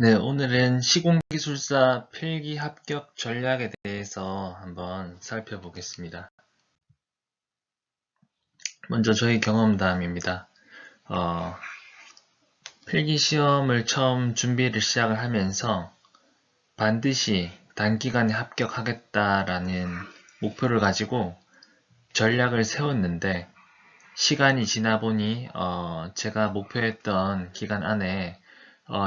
네, 오늘은 시공기술사 필기 합격 전략에 대해서 한번 살펴보겠습니다. 먼저 저희 경험담입니다. 필기 시험을 처음 준비를 시작을 하면서 반드시 단기간에 합격하겠다라는 목표를 가지고 전략을 세웠는데 시간이 지나 보니 제가 목표했던 기간 안에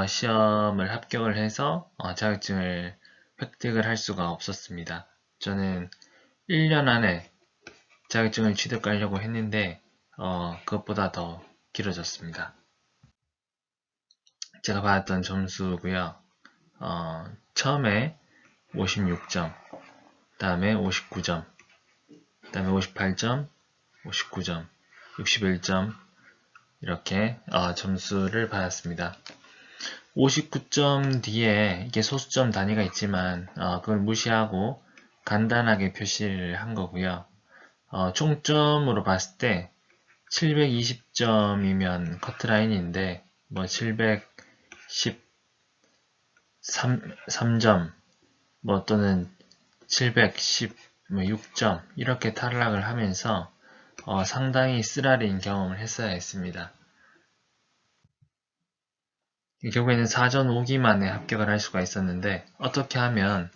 시험을 합격을 해서 자격증을 획득을 할 수가 없었습니다. 저는 1년 안에 자격증을 취득하려고 했는데 그것보다 더 길어졌습니다. 제가 받았던 점수고요. 처음에 56점, 다음에 59점, 다음에 58점, 59점, 61점 이렇게 점수를 받았습니다. 59점 뒤에 이게 소수점 단위가 있지만 그걸 무시하고 간단하게 표시를 한 거고요. 총점으로 봤을 때 720점이면 커트라인인데 뭐 713점 뭐 또는 716점 이렇게 탈락을 하면서 상당히 쓰라린 경험을 했어야 했습니다. 결국에는 사전 5기 만에 합격을 할 수가 있었는데 어떻게 하면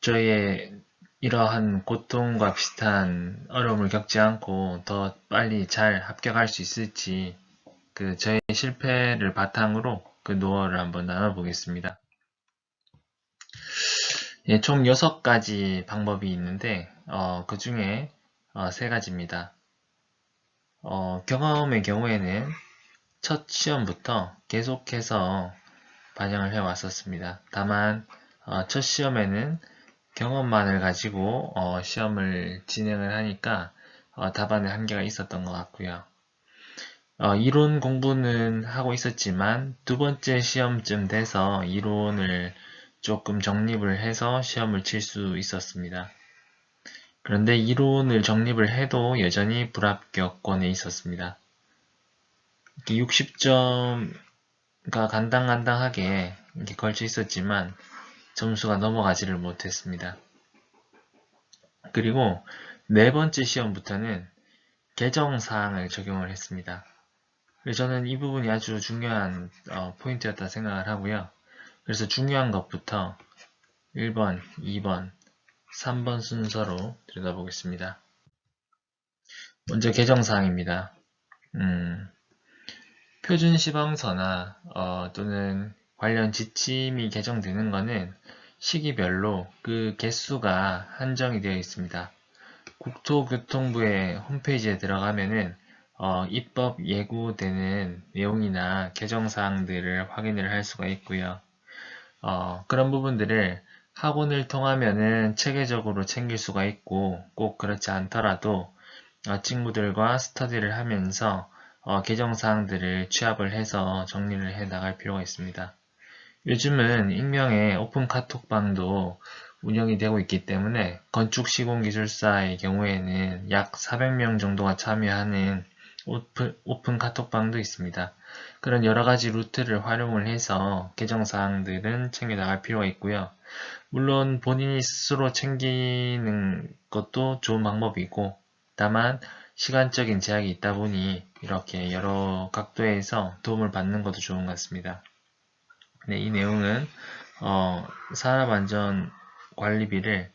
저희의 이러한 고통과 비슷한 어려움을 겪지 않고 더 빨리 잘 합격할 수 있을지 저의 실패를 바탕으로 그 노하우를 한번 나눠보겠습니다. 예, 총 6가지 방법이 있는데 그 중에 3가지입니다. 경험의 경우에는 첫 시험부터 계속해서 반영을 해왔었습니다. 다만 첫 시험에는 경험만을 가지고 시험을 진행을 하니까 답안에 한계가 있었던 것 같고요. 이론 공부는 하고 있었지만 두 번째 시험쯤 돼서 이론을 조금 정립을 해서 시험을 칠 수 있었습니다. 그런데 이론을 정립을 해도 여전히 불합격권에 있었습니다. 60점가 간당간당하게 이렇게 걸쳐 있었지만 점수가 넘어가지를 못했습니다. 그리고 네 번째 시험부터는 개정사항을 적용을 했습니다. 저는 이 부분이 아주 중요한 포인트였다 생각을 하고요. 그래서 중요한 것부터 1번, 2번, 3번 순서로 들여다보겠습니다. 먼저 개정사항입니다. 표준 시방서나 또는 관련 지침이 개정되는 것은 시기별로 그 개수가 한정이 되어 있습니다. 국토교통부의 홈페이지에 들어가면은 입법 예고되는 내용이나 개정사항들을 확인을 할 수가 있고요. 그런 부분들을 학원을 통하면은 체계적으로 챙길 수가 있고 꼭 그렇지 않더라도 친구들과 스터디를 하면서 개정사항들을 취합을 해서 정리를 해 나갈 필요가 있습니다. 요즘은 익명의 오픈 카톡방도 운영이 되고 있기 때문에 건축시공기술사의 경우에는 약 400명 정도가 참여하는 오픈 카톡방도 있습니다. 그런 여러가지 루트를 활용을 해서 개정사항들은 챙겨 나갈 필요가 있고요. 물론 본인이 스스로 챙기는 것도 좋은 방법이고 다만 시간적인 제약이 있다 보니 이렇게 여러 각도에서 도움을 받는 것도 좋은 것 같습니다. 네, 이 내용은 산업안전관리비를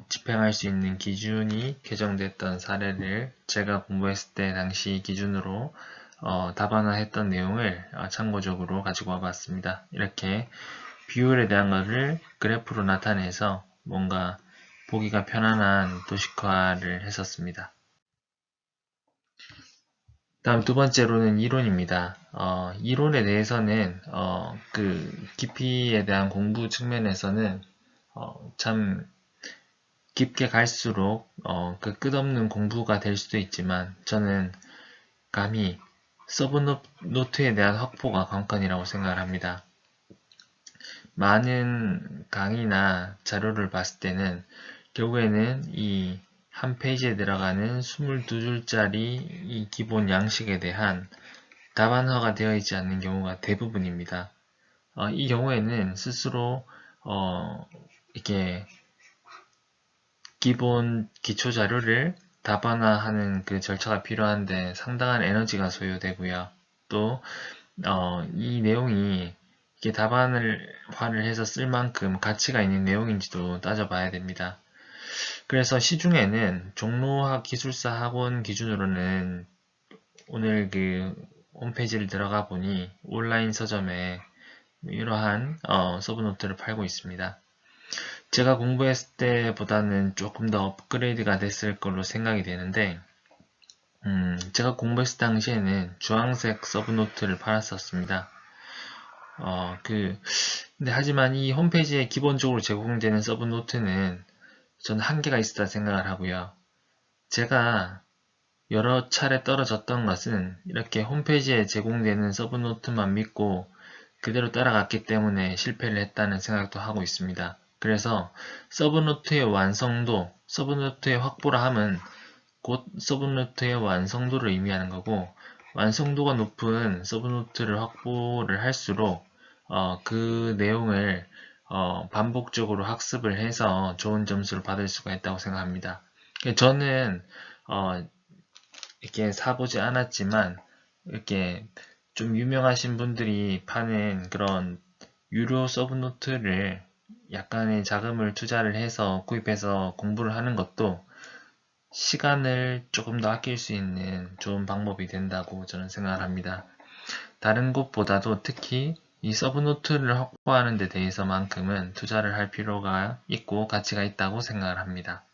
집행할 수 있는 기준이 개정됐던 사례를 제가 공부했을 때 당시 기준으로 답안화했던 내용을 참고적으로 가지고 와봤습니다. 이렇게 비율에 대한 것을 그래프로 나타내서 뭔가 보기가 편안한 도식화를 했었습니다. 다음 두 번째로는 이론입니다. 이론에 대해서는 그 깊이에 대한 공부 측면에서는 참 깊게 갈수록 그 끝없는 공부가 될 수도 있지만 저는 감히 서브노트에 대한 확보가 관건이라고 생각을 합니다. 많은 강의나 자료를 봤을 때는 결국에는 이 한 페이지에 들어가는 22줄짜리 이 기본 양식에 대한 다반화가 되어 있지 않는 경우가 대부분입니다. 이 경우에는 스스로 이렇게 기본 기초 자료를 다반화하는 그 절차가 필요한데 상당한 에너지가 소요되고요. 또 이 내용이 이게 다반화를 해서 쓸 만큼 가치가 있는 내용인지도 따져봐야 됩니다. 그래서 시중에는 종로학 기술사 학원 기준으로는 오늘 그 홈페이지를 들어가 보니 온라인 서점에 이러한 서브노트를 팔고 있습니다. 제가 공부했을 때보다는 조금 더 업그레이드가 됐을 걸로 생각이 되는데 제가 공부했을 당시에는 주황색 서브노트를 팔았었습니다. 근데 하지만 이 홈페이지에 기본적으로 제공되는 서브노트는 저는 한계가 있다 생각을 하고요. 제가 여러 차례 떨어졌던 것은 이렇게 홈페이지에 제공되는 서브노트만 믿고 그대로 따라갔기 때문에 실패를 했다는 생각도 하고 있습니다. 그래서 서브노트의 완성도, 서브노트의 확보라 함은 곧 서브노트의 완성도를 의미하는 거고 완성도가 높은 서브노트를 확보를 할수록 그 내용을 반복적으로 학습을 해서 좋은 점수를 받을 수가 있다고 생각합니다. 저는 이렇게 사보지 않았지만 이렇게 좀 유명하신 분들이 파는 그런 유료 서브노트를 약간의 자금을 투자를 해서 구입해서 공부를 하는 것도 시간을 조금 더 아낄 수 있는 좋은 방법이 된다고 저는 생각을 합니다. 다른 곳보다도 특히 이 서브노트를 확보하는 데 대해서만큼은 투자를 할 필요가 있고 가치가 있다고 생각을 합니다.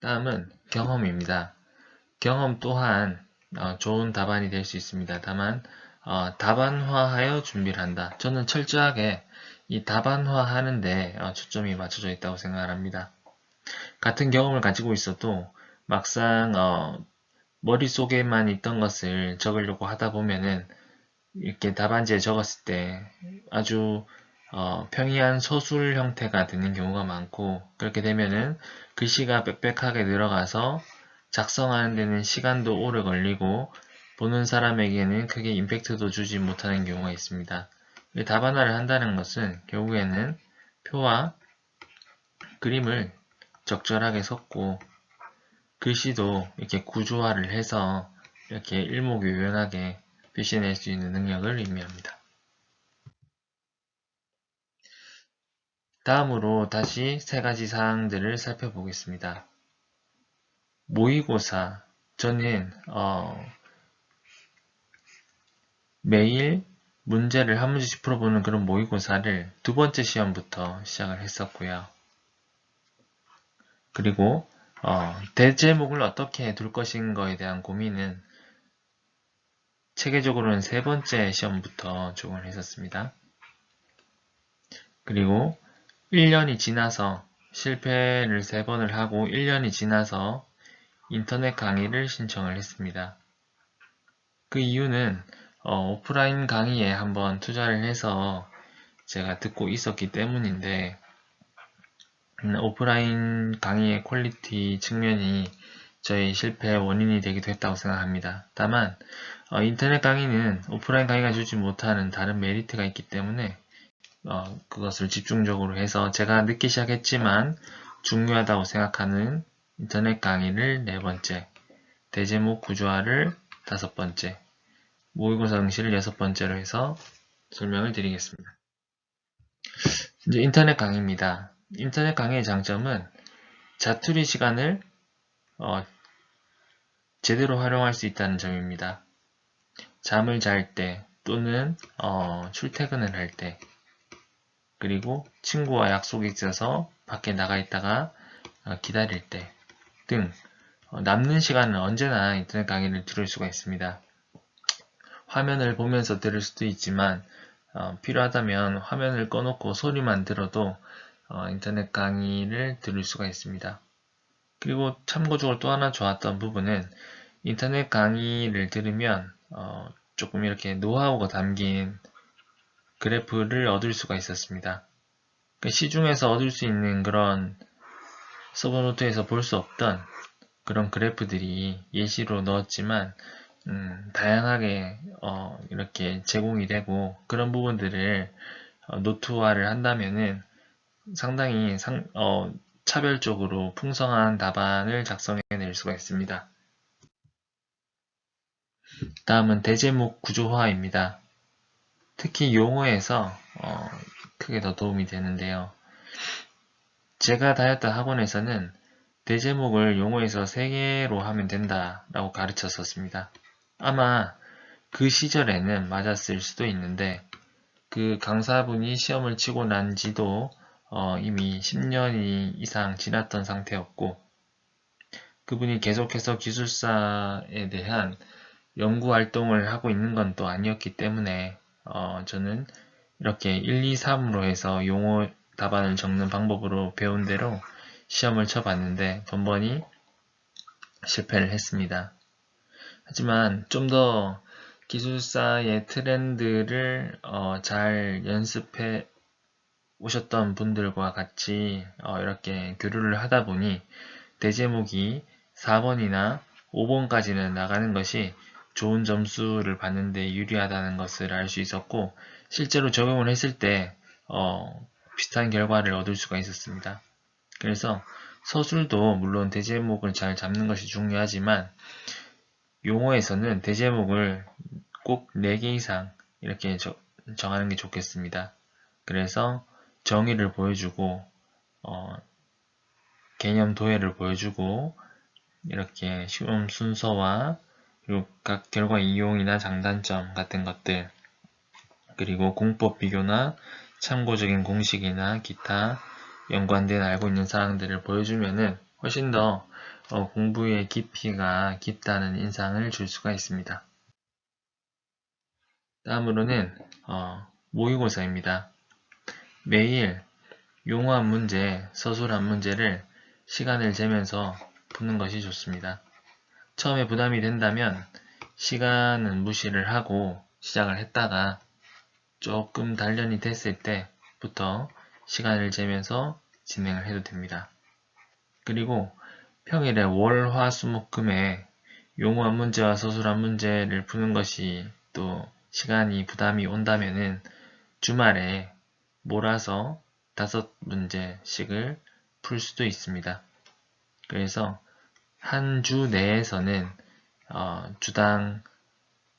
다음은 경험입니다. 경험 또한 좋은 답안이 될 수 있습니다. 다만 다반화하여 준비를 한다. 저는 철저하게 이 다반화하는데 초점이 맞춰져 있다고 생각을 합니다. 같은 경험을 가지고 있어도 막상 머릿속에만 있던 것을 적으려고 하다 보면은 이렇게 답안지에 적었을 때 아주 평이한 서술 형태가 되는 경우가 많고 그렇게 되면은 글씨가 빽빽하게 들어가서 작성하는 데는 시간도 오래 걸리고 보는 사람에게는 크게 임팩트도 주지 못하는 경우가 있습니다. 답안화를 한다는 것은 결국에는 표와 그림을 적절하게 섞고 글씨도 이렇게 구조화를 해서 이렇게 일목요연하게 표시해낼 수 있는 능력을 의미합니다. 다음으로 다시 세 가지 사항들을 살펴보겠습니다. 모의고사. 저는 매일 문제를 한 문제씩 풀어보는 그런 모의고사를 두 번째 시험부터 시작을 했었고요. 그리고 대제목을 어떻게 둘 것인가에 대한 고민은 체계적으로는 세 번째 시험부터 적용을 했었습니다. 그리고 1년이 지나서 실패를 3번을 하고 1년이 지나서 인터넷 강의를 신청을 했습니다. 그 이유는 오프라인 강의에 한번 투자를 해서 제가 듣고 있었기 때문인데 오프라인 강의의 퀄리티 측면이 저의 실패의 원인이 되기도 했다고 생각합니다. 다만 인터넷 강의는 오프라인 강의가 주지 못하는 다른 메리트가 있기 때문에 그것을 집중적으로 해서 제가 늦게 시작했지만 중요하다고 생각하는 인터넷 강의를 4번째, 대제목 구조화를 5번째, 모의고사 응시를 6번째로 해서 설명을 드리겠습니다. 이제 인터넷 강의입니다. 인터넷 강의의 장점은 자투리 시간을 제대로 활용할 수 있다는 점입니다. 잠을 잘 때 또는 출퇴근을 할 때 그리고 친구와 약속이 있어서 밖에 나가 있다가 기다릴 때 등 남는 시간은 언제나 인터넷 강의를 들을 수가 있습니다. 화면을 보면서 들을 수도 있지만 필요하다면 화면을 꺼놓고 소리만 들어도 인터넷 강의를 들을 수가 있습니다. 그리고 참고적으로 또 하나 좋았던 부분은 인터넷 강의를 들으면 조금 이렇게 노하우가 담긴 그래프를 얻을 수가 있었습니다. 시중에서 얻을 수 있는 그런 서브노트에서 볼 수 없던 그런 그래프들이 예시로 넣었지만 다양하게 이렇게 제공이 되고 그런 부분들을 노트화를 한다면은 상당히 차별적으로 풍성한 답안을 작성해낼 수가 있습니다. 다음은 대제목 구조화입니다. 특히 용어에서 크게 더 도움이 되는데요. 제가 다녔던 학원에서는 대제목을 용어에서 3개로 하면 된다라고 가르쳤었습니다. 아마 그 시절에는 맞았을 수도 있는데 그 강사분이 시험을 치고 난 지도 이미 10년이 이상 지났던 상태였고 그분이 계속해서 기술사에 대한 연구 활동을 하고 있는 건 또 아니었기 때문에 저는 이렇게 1, 2, 3으로 해서 용어 답안을 적는 방법으로 배운 대로 시험을 쳐봤는데 번번이 실패를 했습니다. 하지만 좀 더 기술사의 트렌드를 잘 연습해 오셨던 분들과 같이 이렇게 교류를 하다 보니 대제목이 4번이나 5번까지는 나가는 것이 좋은 점수를 받는데 유리하다는 것을 알 수 있었고 실제로 적용을 했을 때 비슷한 결과를 얻을 수가 있었습니다. 그래서 서술도 물론 대제목을 잘 잡는 것이 중요하지만 용어에서는 대제목을 꼭 4개 이상 이렇게 정하는 게 좋겠습니다. 그래서 정의를 보여주고 개념 도해를 보여주고 이렇게 시험 순서와 그리고 각 결과 이용이나 장단점 같은 것들 그리고 공법 비교나 참고적인 공식이나 기타 연관된 알고 있는 사항들을 보여주면은 훨씬 더 공부의 깊이가 깊다는 인상을 줄 수가 있습니다. 다음으로는 모의고사입니다. 매일 용어 한 문제, 서술 한 문제를 시간을 재면서 푸는 것이 좋습니다. 처음에 부담이 된다면 시간은 무시를 하고 시작을 했다가 조금 단련이 됐을 때부터 시간을 재면서 진행을 해도 됩니다. 그리고 평일에 월, 화, 수, 목, 금에 용어 한 문제와 서술 한 문제를 푸는 것이 또 시간이 부담이 온다면은 주말에 몰아서 5문제씩을 풀 수도 있습니다. 그래서 한 주 내에서는 주당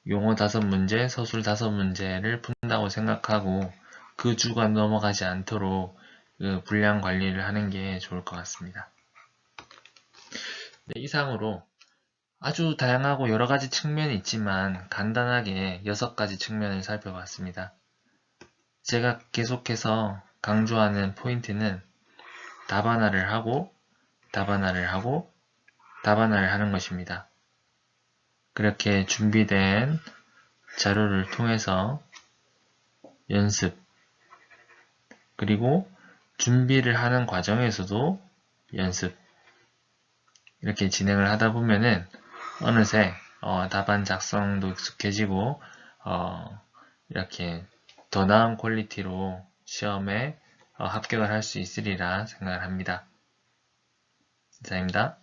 용어 5문제, 서술 5문제를 푼다고 생각하고 그 주가 넘어가지 않도록 그 분량 관리를 하는 게 좋을 것 같습니다. 네, 이상으로 아주 다양하고 여러 가지 측면이 있지만 간단하게 6가지 측면을 살펴봤습니다. 제가 계속해서 강조하는 포인트는 답안화를 하고 답안화를 하고 답안화를 하는 것입니다. 그렇게 준비된 자료를 통해서 연습 그리고 준비를 하는 과정에서도 연습 이렇게 진행을 하다 보면은 어느새 답안 작성도 익숙해지고 이렇게 더 나은 퀄리티로 시험에 합격을 할 수 있으리라 생각을 합니다. 이상입니다.